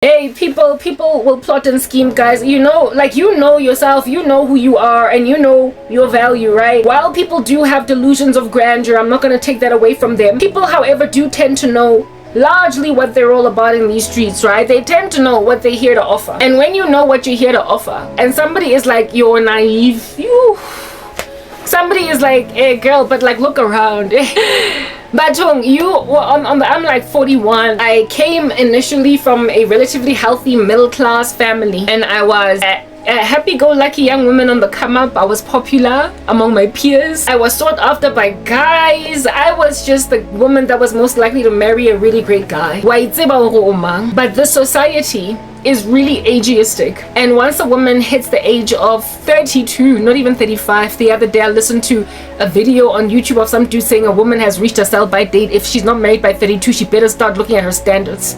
Hey, people will plot and scheme, guys. You know yourself, you know who you are, and you know your value, right? While people do have delusions of grandeur, I'm not going to take that away from them. People, however, do tend to know largely what they're all about in these streets, right? They tend to know what they're here to offer. And when you know what you're here to offer, and somebody is like, you're naive, somebody is like, hey girl, but like look around. Batung, I'm like 41. I came initially from a relatively healthy middle class family, and I was a happy-go-lucky young woman on the come up. I was popular among my peers. I was sought after by guys. I was just the woman that was most likely to marry a really great guy. But this society is really ageistic, and once a woman hits the age of 32, not even 35, the other day I listened to a video on YouTube of some dude saying a woman has reached a sell-by date. If she's not married by 32, she better start looking at her standards.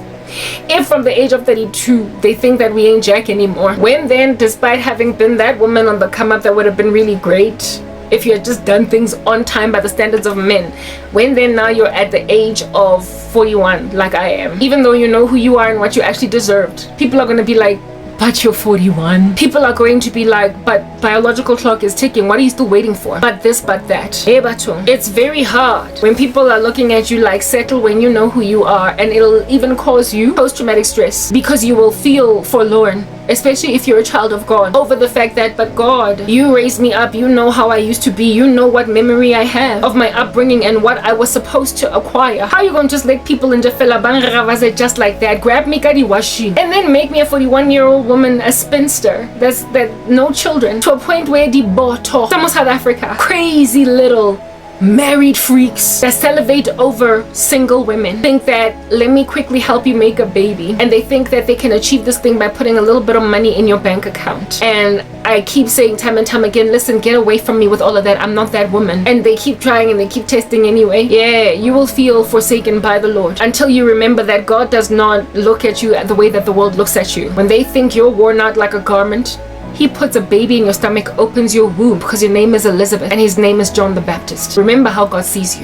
If from the age of 32 they think that we ain't jack anymore, when then, despite having been that woman on the come up that would have been really great if you had just done things on time by the standards of men, when then now you're at the age of 41 like I am, even though you know who you are and what you actually deserved, people are going to be like, but you're 41. People are going to be like, but biological clock is ticking, what are you still waiting for? But this, but that. It's very hard when people are looking at you like, settle when you know who you are, and it'll even cause you post-traumatic stress because you will feel forlorn, especially if you're a child of God, over the fact that, but God, you raised me up, you know how I used to be, you know what memory I have of my upbringing and what I was supposed to acquire. How are you going to just let people in Jafela Bangaravaze just like that, grab me kadiwashi, and then make me a 41-year-old woman, a spinster, that no children, to a point where the boto, some of South Africa, crazy little married freaks that salivate over single women, think that let me quickly help you make a baby, and they think that they can achieve this thing by putting a little bit of money in your bank account. And I keep saying time and time again, listen, get away from me with all of that, I'm not that woman. And they keep trying and they keep testing anyway. Yeah, you will feel forsaken by the Lord until you remember that God does not look at you the way that the world looks at you. When they think you're worn out like a garment, He puts a baby in your stomach, opens your womb, because your name is Elizabeth and his name is John the Baptist. Remember how God sees you.